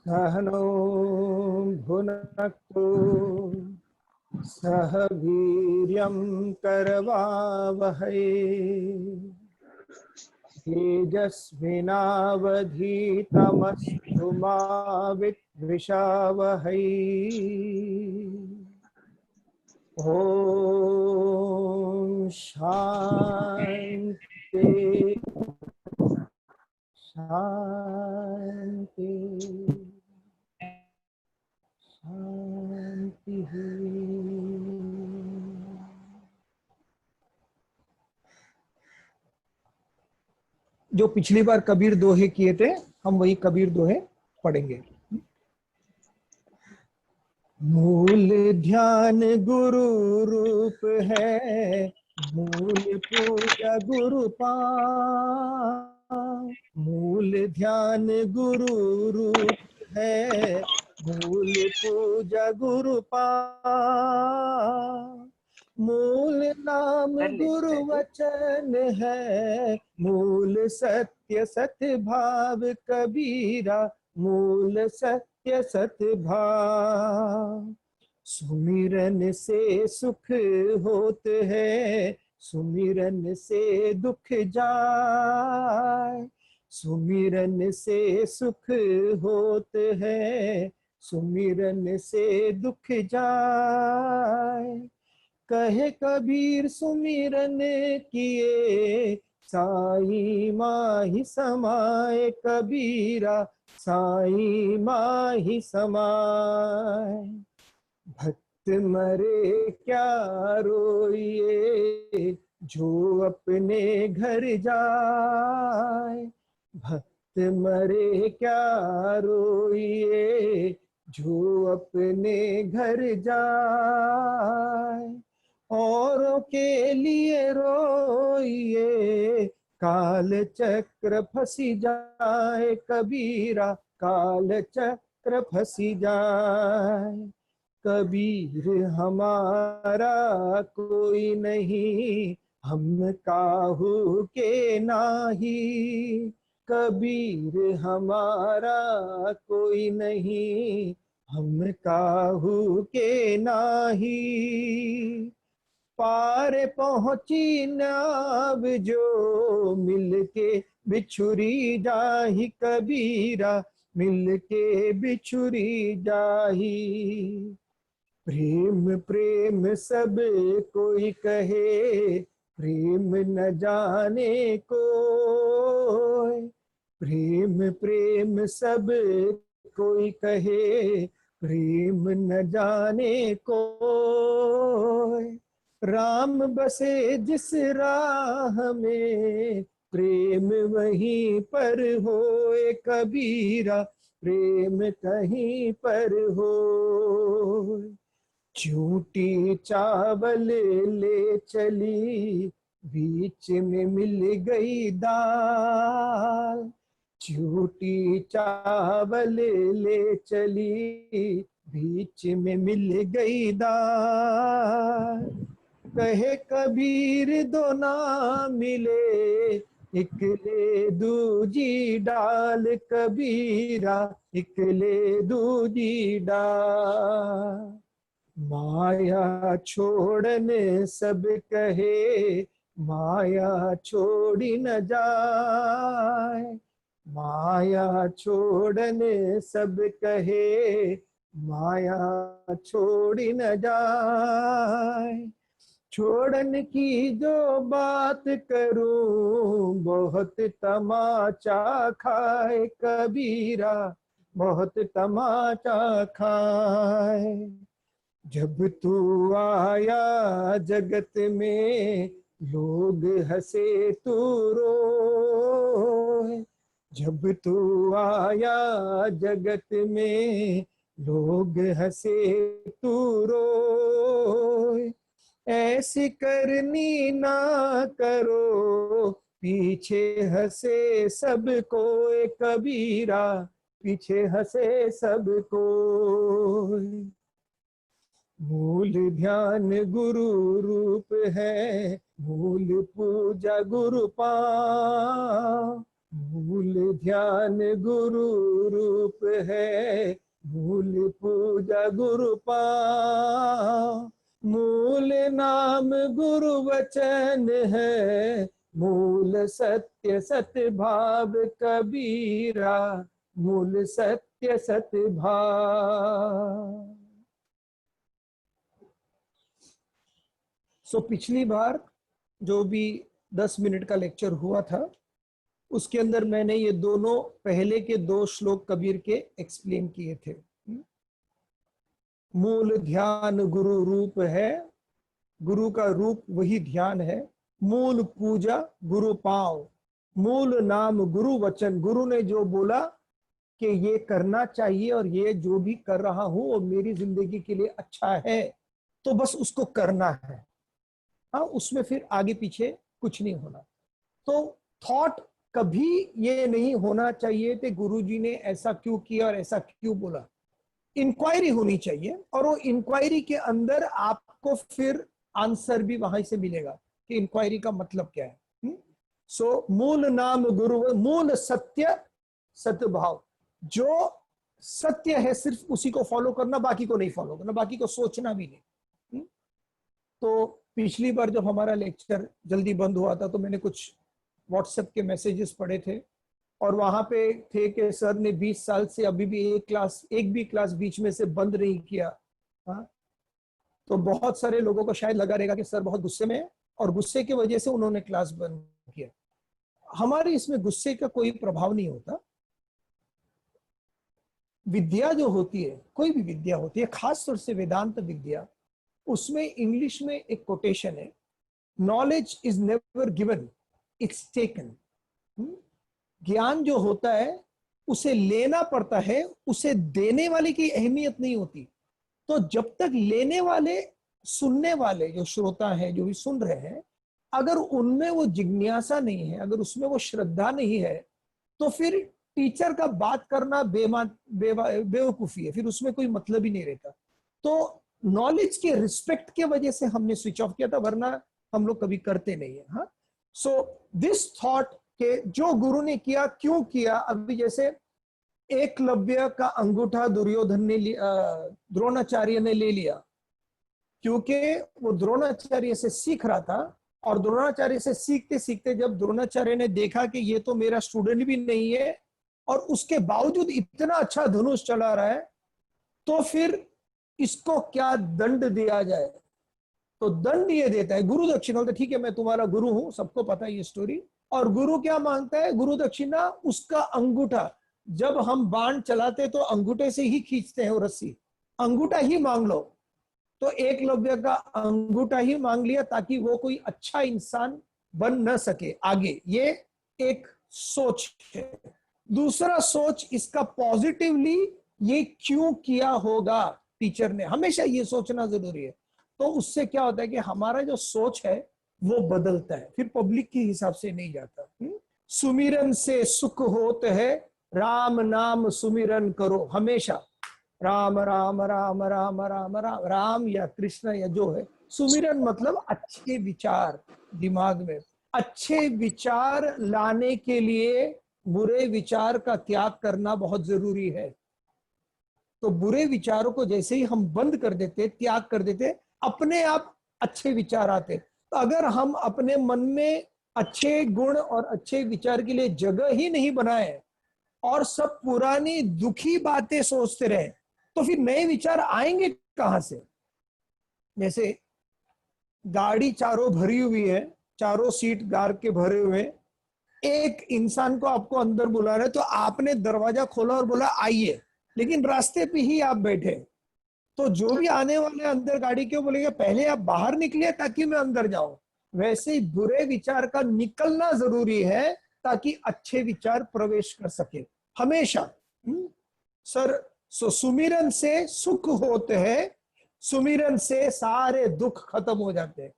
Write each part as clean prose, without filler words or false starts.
सहनो भुनक्तु सह वीर्यं करवावहै तेजस्विनावधीतमस्तु मा विद्विषावहै। ओम शांति शांति शांति। जो पिछली बार कबीर दोहे किए थे, हम वही कबीर दोहे पढ़ेंगे। मूल ध्यान गुरु रूप है, मूल पूजा गुरु पान। मूल ध्यान गुरु रूप है, मूल पूजा गुरु पान। मूल नाम गुरु वचन है, मूल सत्य सतभाव कबीरा, मूल सत्य सतभाव। सुमिरन से सुख होत है, सुमिरन से दुख जाए। सुमिरन से सुख होत है, सुमिरन से दुख जाए। कहे कबीर सुमिरन किए, साई माही समाए कबीरा, साई माही समाए। भक्त मरे क्या रोइए, जो अपने घर जाए। भक्त मरे क्या रोइए, जो अपने घर जाए। औरों के लिए रोइए, काल चक्र फंसी जाए कबीरा, काल चक्र फंसी जाए। कबीर हमारा कोई नहीं, हम काहू के नाही। कबीर हमारा कोई नहीं, हम काहू के नाही। पार पहुंची नाव जो, मिलके बिछुरी जाही कबीरा, मिलके बिछुरी जाही। प्रेम प्रेम सब कोई कहे, प्रेम न जाने कोई। प्रेम प्रेम सब कोई कहे, प्रेम न जाने कोई। राम बसे जिस राह में, प्रेम वहीं पर होए कबीरा, प्रेम कहीं पर हो। झूठी चावल ले चली, बीच में मिल गई दाल। झूठी चावल ले चली, बीच में मिल गई दाल। कहे कबीर दो ना मिले, एक ले दूजी डाल कबीरा, एक ले दूजी डाल। माया छोड़ने सब कहे, माया छोड़ी न जाए। माया छोड़ने सब कहे, माया छोड़ी न जाए। छोड़न की जो बात करूं, बहुत तमाचा खाए कबीरा, बहुत तमाचा खाए। जब तू आया जगत में, लोग हंसे तू रोए। जब तू आया जगत में, लोग हंसे तू रोए। ऐसी करनी ना करो, पीछे हंसे सब कोई कबीरा, पीछे हंसे सब कोई। मूल ध्यान गुरु रूप है, मूल पूजा गुरु पान। मूल ध्यान गुरु रूप है, मूल पूजा गुरु पाँव, मूल नाम गुरु वचन है, मूल सत्य सत्य भाव कबीरा, मूल सत्य सत्य भाव। सो पिछली बार जो भी 10 मिनट का लेक्चर हुआ था उसके अंदर मैंने ये दोनों पहले के 2 श्लोक कबीर के एक्सप्लेन किए थे। मूल ध्यान गुरु रूप है, गुरु का रूप वही ध्यान है, मूल पूजा गुरु पाँव, मूल नाम गुरु वचन, गुरु ने जो बोला कि ये करना चाहिए और ये जो भी कर रहा हूं वो मेरी जिंदगी के लिए अच्छा है, तो बस उसको करना है। हाँ, उसमें फिर आगे पीछे कुछ नहीं होना। तो थॉट कभी ये नहीं होना चाहिए कि गुरुजी ने ऐसा क्यों किया और ऐसा क्यों बोला। इंक्वायरी होनी चाहिए और वो इंक्वायरी के अंदर आपको फिर आंसर भी वहां से मिलेगा कि इंक्वायरी का मतलब क्या है। सो मूल नाम गुरु, मूल सत्य सत्य भाव, जो सत्य है सिर्फ उसी को फॉलो करना, बाकी को नहीं फॉलो करना, बाकी को सोचना भी नहीं। तो पिछली बार जब हमारा लेक्चर जल्दी बंद हुआ था तो मैंने कुछ व्हाट्सएप के मैसेजेस पढ़े थे और वहां पे थे कि सर ने 20 साल से अभी भी एक भी क्लास बीच में से बंद नहीं किया। हाँ, तो बहुत सारे लोगों को शायद लगा रहेगा कि सर बहुत गुस्से में है और गुस्से की वजह से उन्होंने क्लास बंद किया। हमारे इसमें गुस्से का कोई प्रभाव नहीं होता। विद्या जो होती है, कोई भी विद्या होती है, खास तौर से वेदांत विद्या, उसमें इंग्लिश में एक कोटेशन है, knowledge is never given, it's taken. ज्ञान जो होता है उसे लेना पड़ता है, उसे देने वाले की अहमियत नहीं होती। तो जब तक लेने वाले, सुनने वाले जो श्रोता हैं, जो भी सुन रहे हैं, अगर उनमें वो जिज्ञासा नहीं है, अगर उसमें वो श्रद्धा नहीं है, तो फिर टीचर का बात करना बेवकूफी है, फिर उसमें कोई मतलब ही नहीं रहता। तो नॉलेज के रिस्पेक्ट के वजह से हमने स्विच ऑफ किया था, वरना हम लोग कभी करते नहीं है। हाँ, सो दिस थॉट के जो गुरु ने किया क्यों किया। अभी जैसे एकलव्य का अंगूठा दुर्योधन ने द्रोणाचार्य ने ले लिया, क्योंकि वो द्रोणाचार्य से सीख रहा था और द्रोणाचार्य से सीखते सीखते जब द्रोणाचार्य ने देखा कि ये तो मेरा स्टूडेंट भी नहीं है और उसके बावजूद इतना अच्छा धनुष चला रहा है, तो फिर इसको क्या दंड दिया जाए। तो दंड ये देता है गुरु दक्षिणा, बोलते ठीक है मैं तुम्हारा गुरु हूं, सबको पता है ये स्टोरी। और गुरु क्या मांगता है, गुरु दक्षिणा उसका अंगूठा। जब हम बाण चलाते तो अंगूठे से ही खींचते हैं वो रस्सी, अंगूठा ही मांग लो। तो एकलव्य का अंगूठा ही मांग लिया ताकि वो कोई अच्छा इंसान बन न सके आगे। ये एक सोच है। दूसरा सोच इसका पॉजिटिवली, ये क्यों किया होगा टीचर ने, हमेशा ये सोचना जरूरी है। तो उससे क्या होता है कि हमारा जो सोच है वो बदलता है, फिर पब्लिक के हिसाब से नहीं जाता। सुमिरन से सुख होते है, राम नाम सुमिरन करो हमेशा। राम राम राम राम राम राम, राम या कृष्ण या जो है, सुमिरन मतलब अच्छे विचार दिमाग में। अच्छे विचार लाने के लिए बुरे विचार का त्याग करना बहुत जरूरी है। तो बुरे विचारों को जैसे ही हम बंद कर देते, त्याग कर देते, अपने आप अच्छे विचार आते। तो अगर हम अपने मन में अच्छे गुण और अच्छे विचार के लिए जगह ही नहीं बनाए और सब पुरानी दुखी बातें सोचते रहे, तो फिर नए विचार आएंगे कहां से। जैसे गाड़ी चारों भरी हुई है, चारों सीट गार के भरे हुए, एक इंसान को आपको अंदर बुला रहे, तो आपने दरवाजा खोला और बोला आइए, लेकिन रास्ते पे ही आप बैठे, तो जो भी आने वाले अंदर गाड़ी क्यों बोलेंगे पहले आप बाहर निकले ताकि मैं अंदर जाऊं। वैसे ही बुरे विचार का निकलना जरूरी है ताकि अच्छे विचार प्रवेश कर सके हमेशा। सर सुमिरन से सुख होते हैं, सुमिरन से सारे दुख खत्म हो जाते हैं।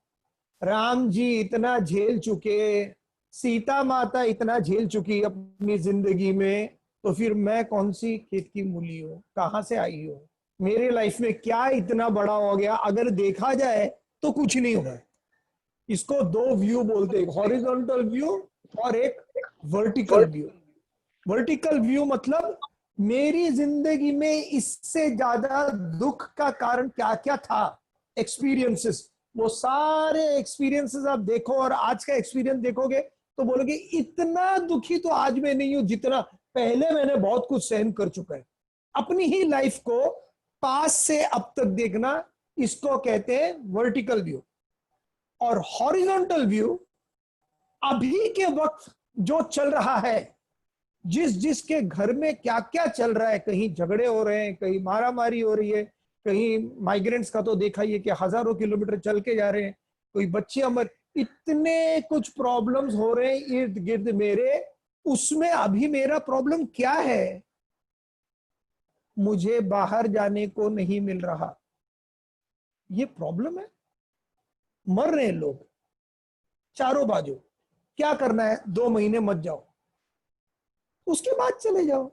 राम जी इतना झेल चुके, सीता माता इतना झेल चुकी अपनी जिंदगी में, तो फिर मैं कौन सी खेत की मूली हूँ, कहां से आई हूँ, मेरे लाइफ में क्या इतना बड़ा हो गया। अगर देखा जाए तो कुछ नहीं हुआ। इसको दो व्यू बोलते हैं, हॉरिजॉन्टल व्यू और एक वर्टिकल व्यू। वर्टिकल व्यू मतलब मेरी जिंदगी में इससे ज्यादा दुख का कारण क्या क्या था, एक्सपीरियंसेस, वो सारे एक्सपीरियंसेस आप देखो और आज का एक्सपीरियंस देखोगे तो बोलोगे इतना दुखी तो आज मैं नहीं हूं जितना पहले मैंने बहुत कुछ सहन कर चुका है। अपनी ही लाइफ को पास से अब तक देखना, इसको कहते हैं वर्टिकल व्यू। और हॉरिजॉन्टल व्यू अभी के वक्त जो चल रहा है, जिस जिसके घर में क्या क्या चल रहा है, कहीं झगड़े हो रहे हैं, कहीं मारामारी हो रही है, कहीं माइग्रेंट्स का तो देखा ही है कि हजारों किलोमीटर चल के जा रहे हैं, कोई बच्चे अमर, इतने कुछ प्रॉब्लम्स हो रहे हैं इर्द गिर्द मेरे। उसमें अभी मेरा प्रॉब्लम क्या है, मुझे बाहर जाने को नहीं मिल रहा, ये प्रॉब्लम है। मर रहे हैं लोग चारों बाजू, क्या करना है, 2 महीने मत जाओ, उसके बाद चले जाओ।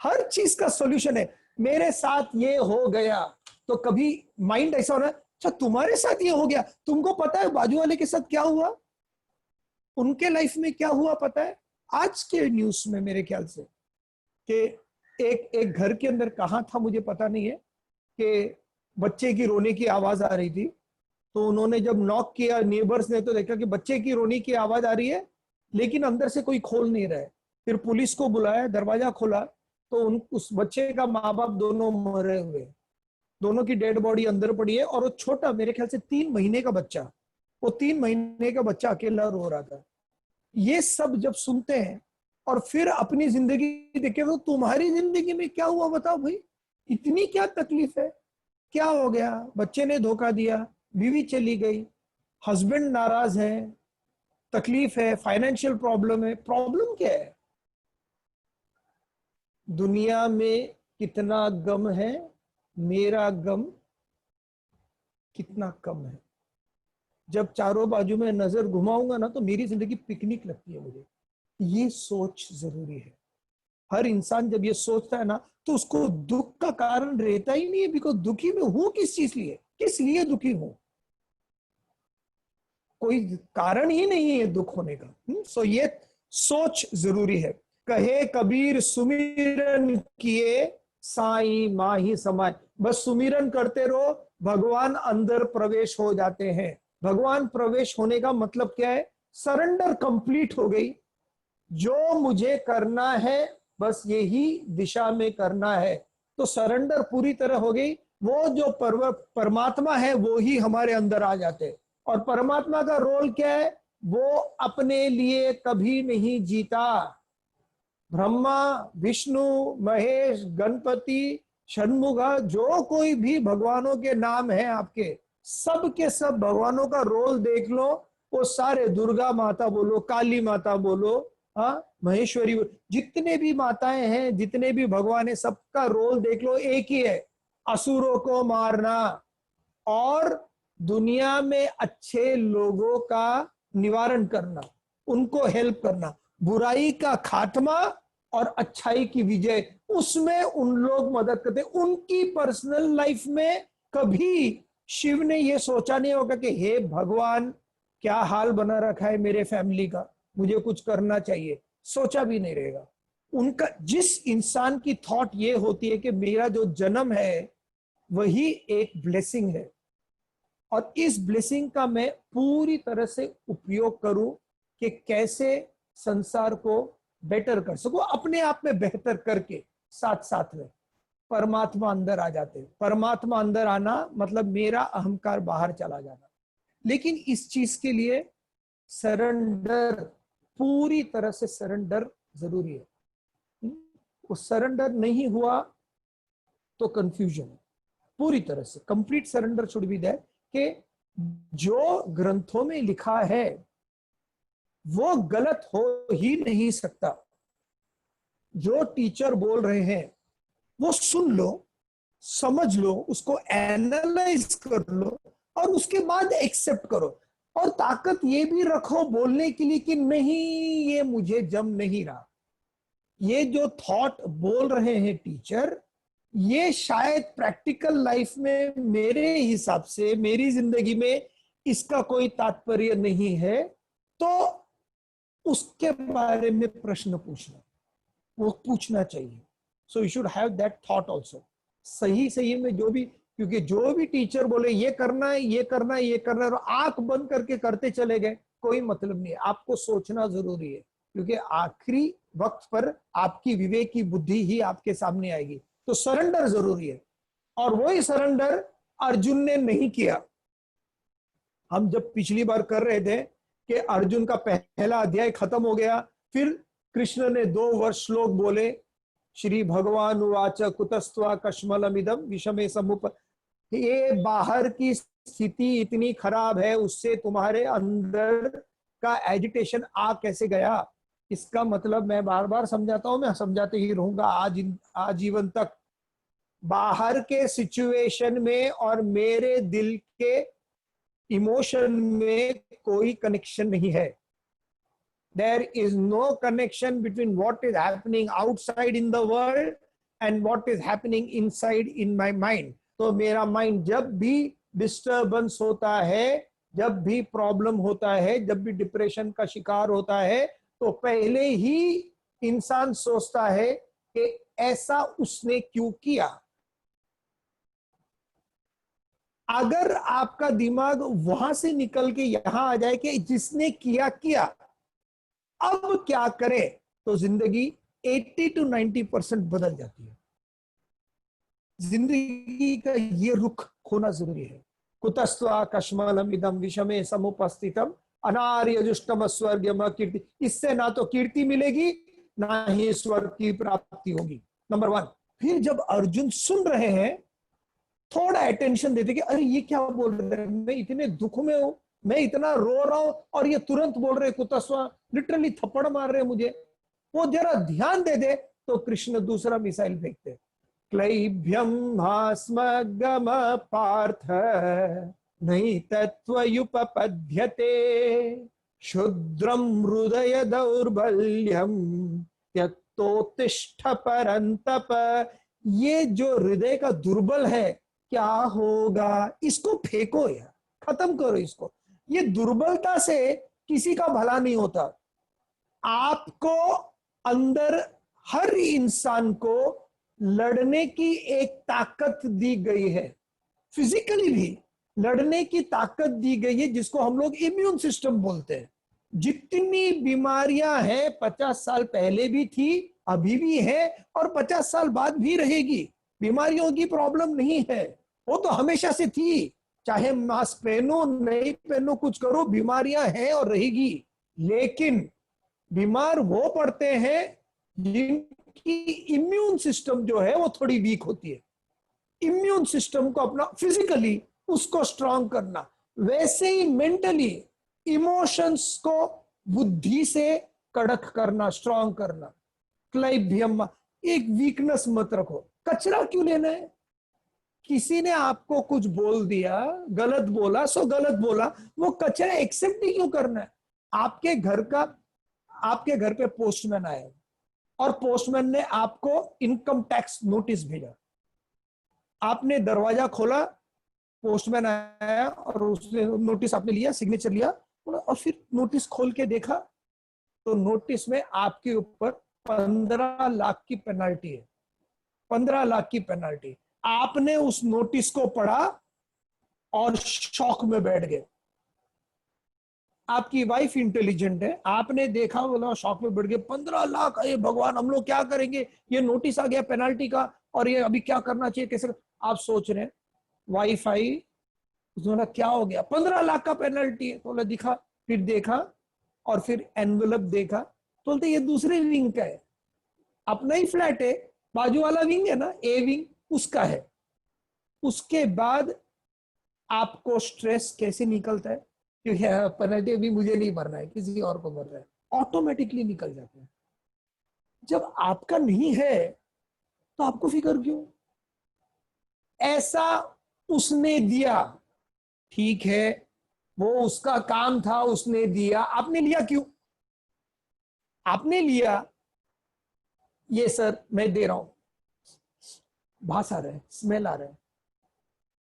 हर चीज का सॉल्यूशन है। मेरे साथ ये हो गया, तो कभी माइंड ऐसा होना, अच्छा तुम्हारे साथ ये हो गया, तुमको पता है बाजू वाले के साथ क्या हुआ, उनके लाइफ में क्या हुआ पता है। आज के न्यूज में मेरे ख्याल से कि एक घर के अंदर कहाँ था मुझे पता नहीं है, कि बच्चे की रोने की आवाज आ रही थी, तो उन्होंने जब नॉक किया नेबर्स ने तो देखा कि बच्चे की रोने की आवाज आ रही है लेकिन अंदर से कोई खोल नहीं रहा है। फिर पुलिस को बुलाया, दरवाजा खोला तो उस बच्चे का माँ बाप दोनों मरे हुए, दोनों की डेड बॉडी अंदर पड़ी है, और वो छोटा मेरे ख्याल से 3 महीने का बच्चा, वो 3 महीने का बच्चा अकेला रो रहा था। ये सब जब सुनते हैं और फिर अपनी जिंदगी देखे तो तुम्हारी जिंदगी में क्या हुआ बताओ भाई, इतनी क्या तकलीफ है, क्या हो गया, बच्चे ने धोखा दिया, बीवी चली गई, हस्बैंड नाराज है, तकलीफ है, फाइनेंशियल प्रॉब्लम है, प्रॉब्लम क्या है। दुनिया में कितना गम है, मेरा गम कितना कम है। जब चारों बाजू में नजर घुमाऊंगा ना तो मेरी जिंदगी पिकनिक लगती है मुझे। ये सोच जरूरी है। हर इंसान जब ये सोचता है ना तो उसको दुख का कारण रहता ही नहीं है, बिकॉज दुखी में हूं किस चीज लिए, किस लिए दुखी हूं, कोई कारण ही नहीं है दुख होने का। सो ये सोच जरूरी है। कहे कबीर सुमिरन किए साई माही समाए, बस सुमिरन करते रहो, भगवान अंदर प्रवेश हो जाते हैं। भगवान प्रवेश होने का मतलब क्या है, सरेंडर कंप्लीट हो गई, जो मुझे करना है बस यही दिशा में करना है, तो सरेंडर पूरी तरह हो गई। वो जो परमात्मा है वो ही हमारे अंदर आ जाते। और परमात्मा का रोल क्या है, वो अपने लिए कभी नहीं जीता। ब्रह्मा विष्णु महेश गणपति षणमुगा, जो कोई भी भगवानों के नाम है आपके, सब के सब भगवानों का रोल देख लो, वो सारे, दुर्गा माता बोलो, काली माता बोलो, हाँ महेश्वरी, जितने भी माताएं हैं, जितने भी भगवान है, सबका रोल देख लो, एक ही है, असुरों को मारना और दुनिया में अच्छे लोगों का निवारण करना, उनको हेल्प करना, बुराई का खात्मा और अच्छाई की विजय, उसमें उन लोग मदद करते। उनकी पर्सनल लाइफ में कभी शिव ने यह सोचा नहीं होगा कि हे भगवान क्या हाल बना रखा है मेरे फैमिली का, मुझे कुछ करना चाहिए, सोचा भी नहीं रहेगा उनका। जिस इंसान की थॉट ये होती है कि मेरा जो जन्म है वही एक ब्लेसिंग है और इस ब्लेसिंग का मैं पूरी तरह से उपयोग करूं कि कैसे संसार को बेटर कर सकूं, अपने आप में बेहतर करके साथ साथ में परमात्मा अंदर आ जाते। परमात्मा अंदर आना मतलब मेरा अहंकार बाहर चला जाना। लेकिन इस चीज के लिए सरेंडर, पूरी तरह से सरेंडर जरूरी है। वो सरेंडर नहीं हुआ तो कंफ्यूजन है। पूरी तरह से complete surrender should be there कि जो ग्रंथों में लिखा है वो गलत हो ही नहीं सकता। जो टीचर बोल रहे हैं वो सुन लो, समझ लो, उसको एनालाइज कर लो और उसके बाद एक्सेप्ट करो। और ताकत ये भी रखो बोलने के लिए कि नहीं ये मुझे जम नहीं रहा, ये जो थॉट बोल रहे हैं टीचर, ये शायद प्रैक्टिकल लाइफ में मेरे हिसाब से मेरी जिंदगी में इसका कोई तात्पर्य नहीं है, तो उसके बारे में प्रश्न पूछना। वो पूछना चाहिए. So you should have that thought also. सही सही में जो भी, क्योंकि जो भी टीचर बोले ये करना है, ये करना है, ये करना है, और आंख बंद करके करते चले गए, कोई मतलब नहीं है. आपको सोचना जरूरी है, क्योंकि आखिरी वक्त पर आपकी विवेक की बुद्धि ही आपके सामने आएगी. तो सरेंडर जरूरी है, और वही सरेंडर अर्जुन ने नहीं किया. हम जब पिछली बार कर रहे थे कि अर्जुन का पहला अध्याय खत्म हो गया, फिर कृष्ण ने 2 वर्ष श्लोक बोले. श्री भगवान उवाच कुतस्त्वा कश्मलमिदं विषमे समुप. ये बाहर की स्थिति इतनी खराब है, उससे तुम्हारे अंदर का एजिटेशन आ कैसे गया. इसका मतलब मैं बार बार समझाता हूं, मैं समझाते ही रहूंगा आजीवन तक. बाहर के सिचुएशन में और मेरे दिल के इमोशन में कोई कनेक्शन नहीं है. There is no connection between what is happening outside in the world and what is happening inside in my mind. तो मेरा माइंड जब भी डिस्टर्बेंस होता है, जब भी प्रॉब्लम होता है, जब भी डिप्रेशन का शिकार होता है, तो पहले ही इंसान सोचता है कि ऐसा उसने क्यों किया. अगर आपका दिमाग वहां से निकल के यहां आ जाए कि जिसने किया किया, अब क्या करें, तो जिंदगी 80 to 90% बदल जाती है. जिंदगी का ये रुख खोना जरूरी है. कुतस्त्वा कश्मलम इदम विषमे समुपस्थितम अनार्यजुष्टम स्वर्गम कीर्ति. इससे ना तो कीर्ति मिलेगी, ना ही स्वर्ग की प्राप्ति होगी. नंबर 1. फिर जब अर्जुन सुन रहे हैं, थोड़ा अटेंशन देते कि अरे ये क्या बोल रहे हैं, मैं इतने दुख में हूं, मैं इतना रो रहा हूं, और ये तुरंत बोल रहे कुतस्वा, लिटरली थप्पड़ मार रहे मुझे. वो जरा ध्यान दे दे तो कृष्ण दूसरा मिसाइल फेंकते. क्लैभ्यम भास्मगम पार्थ नहीं तत्त्वयुपपद्यते क्षुद्रम हृदय दौर्बल्यम त्यक्तोत्तिष्ठ परंतप. ये जो हृदय का दुर्बल है, क्या होगा, इसको फेंको यार, खत्म करो इसको. ये दुर्बलता से किसी का भला नहीं होता. आपको अंदर हर इंसान को लड़ने की एक ताकत दी गई है, फिजिकली भी लड़ने की ताकत दी गई है, जिसको हम लोग इम्यून सिस्टम बोलते हैं. जितनी बीमारियां हैं 50 साल पहले भी थी, अभी भी है, और 50 साल बाद भी रहेगी. बीमारियों की प्रॉब्लम नहीं है, वो तो हमेशा से थी. चाहे मास्क पहनो नहीं पहनो, कुछ करो, बीमारियां हैं और रहेगी. लेकिन बीमार वो पड़ते हैं जिनकी इम्यून सिस्टम जो है वो थोड़ी वीक होती है. इम्यून सिस्टम को अपना फिजिकली उसको स्ट्रांग करना, वैसे ही मेंटली इमोशंस को बुद्धि से कड़क करना, स्ट्रांग करना. क्लैभ्यम, एक वीकनेस मत रखो. कचरा क्यों लेना है. किसी ने आपको कुछ बोल दिया, गलत बोला सो गलत बोला, वो कचरा एक्सेप्ट ही क्यों करना है. आपके घर पे पोस्टमैन आया और पोस्टमैन ने आपको इनकम टैक्स नोटिस भेजा. आपने दरवाजा खोला, पोस्टमैन आया और उसने नोटिस आपने लिया, सिग्नेचर लिया, और फिर नोटिस खोल के देखा तो नोटिस में आपके ऊपर 15 लाख की पेनल्टी है. 15 लाख की पेनल्टी. आपने उस नोटिस को पढ़ा और शॉक में बैठ गए. आपकी वाइफ इंटेलिजेंट है, आपने देखा, बोला, शॉक में बैठ गए. 15 लाख, अरे भगवान हम लोग क्या करेंगे, ये नोटिस आ गया पेनल्टी का, और ये अभी क्या करना चाहिए, कैसे. आप सोच रहे हैं. वाइफ आई, उसने क्या हो गया, 15 लाख का पेनल्टी है. तो दिखा, फिर देखा, और फिर एनवेलप देखा, तो बोलते ये दूसरे विंग का है. अपना ही फ्लैट है, बाजू वाला विंग है ना, ए विंग, उसका है. उसके बाद आपको स्ट्रेस कैसे निकलता है, क्योंकि पेनल्टी भी मुझे नहीं भरना है, किसी और को भर रहा है, ऑटोमेटिकली निकल जाता है. जब आपका नहीं है तो आपको फिक्र क्यों. ऐसा उसने दिया, ठीक है, वो उसका काम था, उसने दिया, आपने लिया क्यों. आपने लिया, ये सर मैं दे रहा हूं, भास आ रहा है, स्मेल आ रहा है,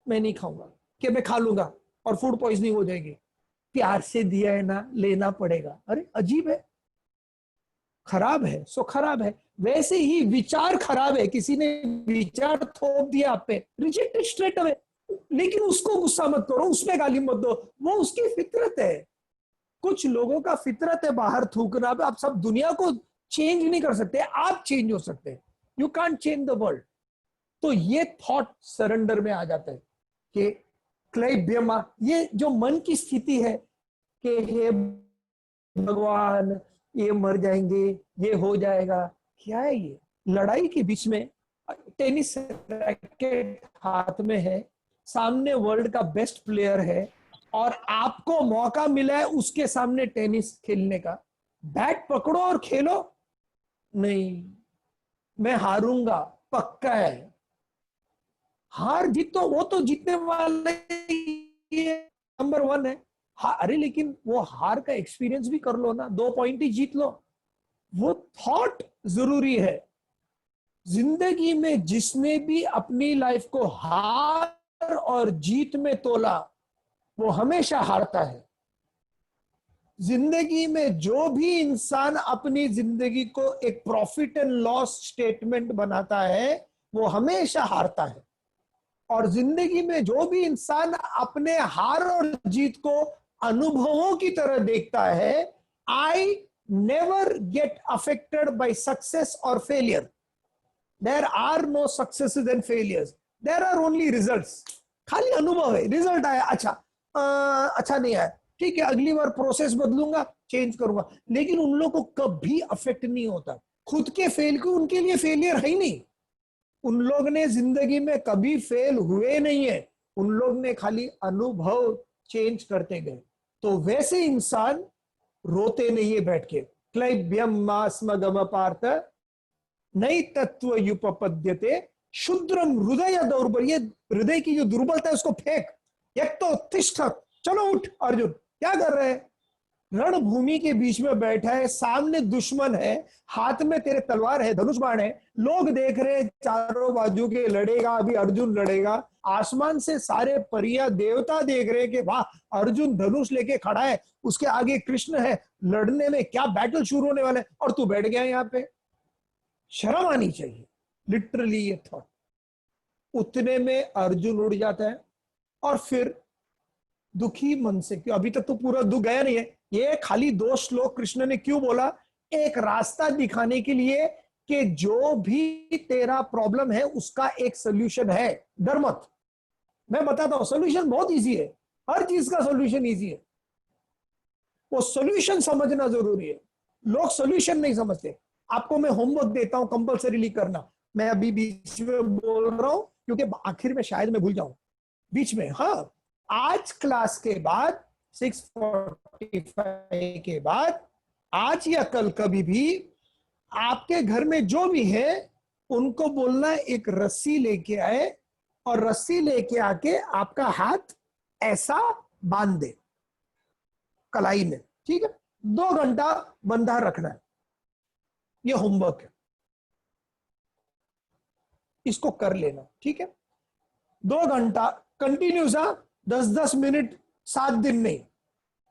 मैं नहीं खाऊंगा, कि मैं खा लूंगा और फूड पॉइजनिंग हो जाएगी. प्यार से दिया है ना, लेना पड़ेगा. अरे अजीब है. खराब है सो खराब है। वैसे ही विचार खराब है, किसी ने विचार थोप दिया आप पे, रिजेक्ट स्ट्रेट अवे। लेकिन उसको गुस्सा मत करो, उसमें गाली मत दो, वो उसकी फितरत है। कुछ लोगों का फितरत है बाहर थूकना। आप सब दुनिया को चेंज नहीं कर सकते, आप चेंज हो सकते हैं। You can't change the world. तो ये थॉट सरेंडर में आ जाता है कि क्लैब्यमा, ये जो मन की स्थिति है कि हे भगवान ये मर जाएंगे, ये हो जाएगा। क्या है ये? लड़ाई के बीच में टेनिस रैकेट हाथ में है, सामने वर्ल्ड का बेस्ट प्लेयर है, और आपको मौका मिला है उसके सामने टेनिस खेलने का। बैट पकड़ो और खेलो। नहीं, मैं हारूंगा, पक्का है। हार जीत तो वो तो जीतने वाले नंबर वन है। अरे लेकिन वो हार का एक्सपीरियंस भी कर लो ना, 2 पॉइंट ही जीत लो। वो थॉट जरूरी है। जिंदगी में जिसने भी अपनी लाइफ को हार और जीत में तोला, वो हमेशा हारता है। जिंदगी में जो भी इंसान अपनी जिंदगी को एक प्रॉफिट एंड लॉस स्टेटमेंट बनाता है, वो हमेशा हारता है। और जिंदगी में जो भी इंसान अपने हार और जीत को अनुभवों की तरह देखता है, I never get affected by success और failure. There are no successes and failures, there are only results. खाली अनुभव है, रिजल्ट आया, अच्छा अच्छा नहीं आया, ठीक है, अगली बार प्रोसेस बदलूंगा, चेंज करूंगा। लेकिन उन लोगों को कभी अफेक्ट नहीं होता। खुद के फेल को उनके लिए फेलियर है ही नहीं। उन लोग ने जिंदगी में कभी फेल हुए नहीं है, उन लोग ने खाली अनुभव चेंज करते गए। तो वैसे इंसान रोते नहीं है बैठ के। क्लैब्यम मास्म गम पार्थ नई तत्व युपपद्यते शुद्रम हृदय दौर्बल्य। ये हृदय की जो दुर्बलता है उसको फेंक। एक तो तिष्ठ, चलो उठ अर्जुन। क्या कर रहे हैं? रणभूमि के बीच में बैठा है, सामने दुश्मन है, हाथ में तेरे तलवार है, धनुष बाण है, लोग देख रहे हैं चारों बाजू के, लड़ेगा अभी अर्जुन लड़ेगा। आसमान से सारे परिया देवता देख रहे हैं कि वाह, अर्जुन धनुष लेके खड़ा है, उसके आगे कृष्ण है, लड़ने में क्या बैटल शुरू होने वाला है, और तू बैठ गया यहाँ पे। शर्म आनी चाहिए। लिटरली ये थॉट। उतने में अर्जुन उड़ जाता है, और फिर दुखी मन से, क्यों अभी तक तो पूरा दुख गया नहीं है, ये खाली 2 श्लोक कृष्ण ने क्यों बोला? एक रास्ता दिखाने के लिए कि जो भी तेरा प्रॉब्लम है उसका एक सोल्यूशन है, डर मत। मैं बताता हूं, सोल्यूशन बहुत इजी है, हर चीज का सोल्यूशन इजी है। वो सोल्यूशन समझना जरूरी है। लोग सोल्यूशन नहीं समझते। आपको मैं होमवर्क देता हूं कंपल्सरीली करना। मैं अभी बीच में बोल रहा हूं क्योंकि आखिर में शायद मैं भूल जाऊं बीच में। हाँ, आज क्लास के बाद 6:45 के बाद, आज या कल कभी भी, आपके घर में जो भी है उनको बोलना एक रस्सी लेके आए, और रस्सी लेके आके आपका हाथ ऐसा बांध दे कलाई में, ठीक है? 2 घंटा बंधा रखना है। ये होमवर्क है, इसको कर लेना, ठीक है? 2 घंटा कंटिन्यूस, 10-10 मिनट, 7 दिन नहीं,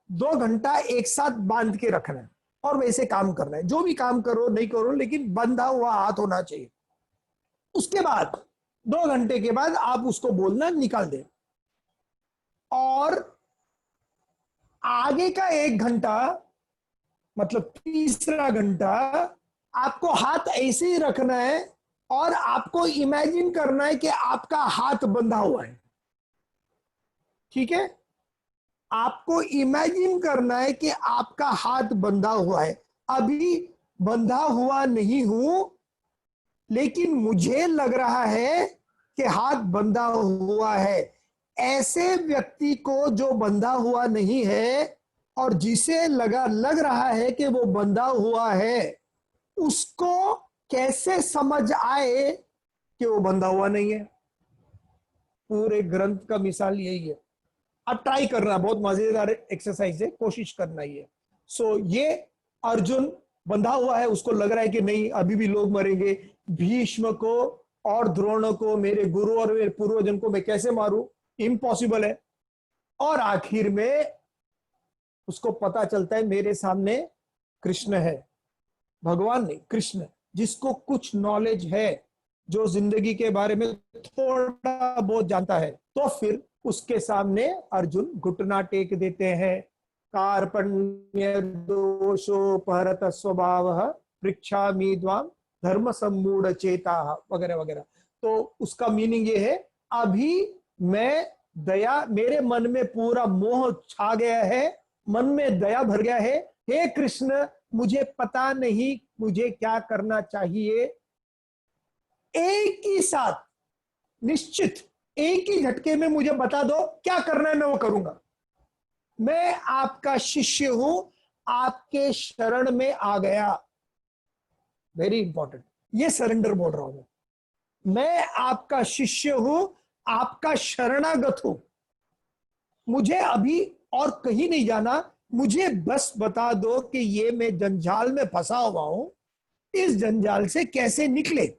2 घंटा एक साथ बांध के रखना है, और वैसे काम करना है। जो भी काम करो नहीं करो, लेकिन बंधा हुआ हाथ होना चाहिए। उसके बाद 2 घंटे के बाद आप उसको बोलना निकाल दे, और आगे का 1 घंटा, मतलब तीसरा घंटा, आपको हाथ ऐसे ही रखना है, और आपको इमेजिन करना है कि आपका हाथ बंधा हुआ है, ठीक है? आपको इमेजिन करना है कि आपका हाथ बंधा हुआ है। अभी बंधा हुआ नहीं हूं, लेकिन मुझे लग रहा है कि हाथ बंधा हुआ है। ऐसे व्यक्ति को जो बंधा हुआ नहीं है और जिसे लग रहा है कि वो बंधा हुआ है, उसको कैसे समझ आए कि वो बंधा हुआ नहीं है? पूरे ग्रंथ का मिसाल यही है। अब ट्राई करना, बहुत मजेदार एक्सरसाइज है, कोशिश करना ही है। सो ये अर्जुन बंधा हुआ है, उसको लग रहा है कि नहीं अभी भी लोग मरेंगे, भीष्म को और द्रोण को, मेरे गुरु और मेरे पूर्वजन को मैं कैसे मारूं, इम्पॉसिबल है। और आखिर में उसको पता चलता है मेरे सामने कृष्ण है, भगवान ने, कृष्ण जिसको कुछ नॉलेज है, जो जिंदगी के बारे में थोड़ा बहुत जानता है, तो फिर उसके सामने अर्जुन घुटना टेक देते हैं। कार्पण्य दोषोपहत स्वभाव पृच्छामि द्वाम धर्म सम्मूढ़ चेता वगैरह वगैरह। तो उसका मीनिंग ये है, अभी मैं दया, मेरे मन में पूरा मोह छा गया है, मन में दया भर गया है, हे कृष्ण मुझे पता नहीं मुझे क्या करना चाहिए। एक ही साथ निश्चित एक ही झटके में मुझे बता दो क्या करना है, मैं वो करूंगा। मैं आपका शिष्य हूं, आपके शरण में आ गया। वेरी इंपॉर्टेंट, ये सरेंडर बोल रहा हूं मैं आपका शिष्य हूं, आपका शरणागत हूं। मुझे अभी और कहीं नहीं जाना, मुझे बस बता दो कि ये मैं जंजाल में फंसा हुआ हूं, इस जंजाल से कैसे निकले,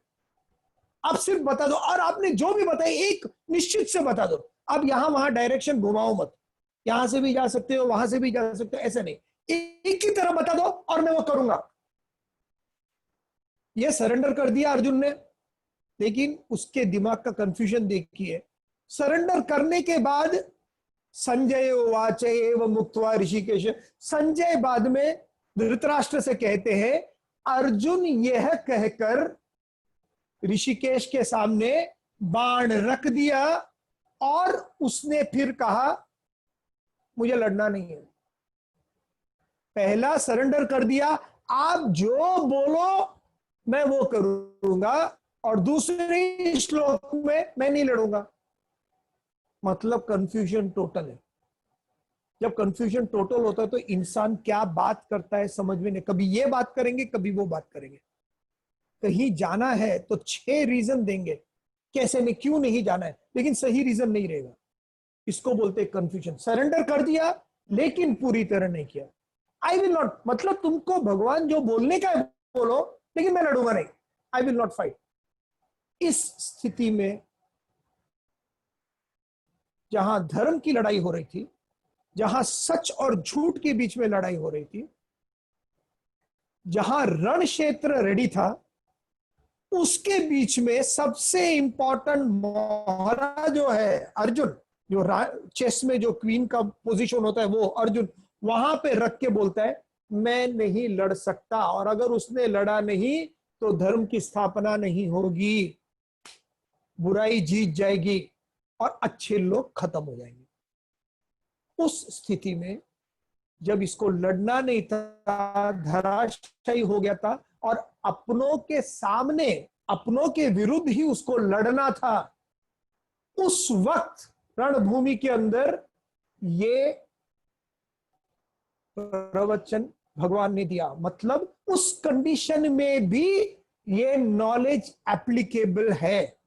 आप सिर्फ बता दो। और आपने जो भी बताया एक निश्चित से बता दो। अब यहां वहां डायरेक्शन घुमाओ मत, यहां से भी जा सकते हो वहां से भी जा सकते हो, ऐसा नहीं, एक ही तरह बता दो और मैं वो करूंगा। ये सरेंडर कर दिया अर्जुन ने, लेकिन उसके दिमाग का कंफ्यूजन देखिए। सरेंडर करने के बाद संजय उवाच एव मुक्त्वा ऋषिकेश, संजय बाद में धृतराष्ट्र से कहते हैं, अर्जुन यह कहकर ऋषिकेश के सामने बाण रख दिया और उसने फिर कहा मुझे लड़ना नहीं है। पहला सरेंडर कर दिया, आप जो बोलो मैं वो करूंगा, और दूसरे श्लोक में मैं नहीं लड़ूंगा। मतलब कंफ्यूजन टोटल है। जब कंफ्यूजन टोटल होता है तो इंसान क्या बात करता है समझ में नहीं, कभी ये बात करेंगे कभी वो बात करेंगे। कहीं जाना है तो 6 रीजन देंगे कैसे नहीं, क्यों नहीं जाना है, लेकिन सही रीजन नहीं रहेगा। इसको बोलते हैं कंफ्यूजन। सरेंडर कर दिया लेकिन पूरी तरह नहीं किया। आई विल नॉट, मतलब तुमको भगवान जो बोलने का है बोलो, लेकिन मैं लड़ूंगा नहीं, आई विल नॉट फाइट। इस स्थिति में जहां धर्म की लड़ाई हो रही थी, जहां सच और झूठ के बीच में लड़ाई हो रही थी, जहां रण क्षेत्र रेडी था, उसके बीच में सबसे इंपॉर्टेंट मोहरा जो है अर्जुन, जो चेस में जो क्वीन का पोजीशन होता है वो अर्जुन वहां पे रख के बोलता है मैं नहीं लड़ सकता, और अगर उसने लड़ा नहीं तो धर्म की स्थापना नहीं होगी, बुराई जीत जाएगी और अच्छे लोग खत्म हो जाएंगे। उस स्थिति में जब इसको लड़ना नहीं था, धराशायी हो गया था, और अपनों के सामने अपनों के विरुद्ध ही उसको लड़ना था, उस वक्त रणभूमि के अंदर ये प्रवचन भगवान ने दिया। मतलब उस कंडीशन में भी ये नॉलेज एप्लीकेबल है।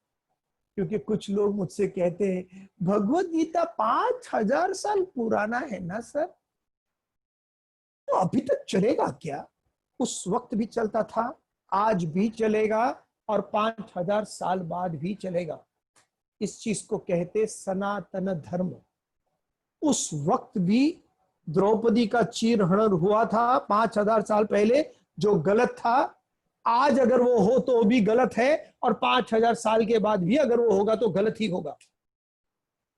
क्योंकि कुछ लोग मुझसे कहते हैं भगवत गीता 5000 साल पुराना है ना सर, तो अभी तक चलेगा क्या? उस वक्त भी चलता था, आज भी चलेगा और 5000 साल बाद भी चलेगा। इस चीज को कहते सनातन धर्म। उस वक्त भी द्रौपदी का चीरहरण हुआ था 5000 साल पहले, जो गलत था, आज अगर वो हो तो भी गलत है, और 5000 साल के बाद भी अगर वो होगा तो गलत ही होगा।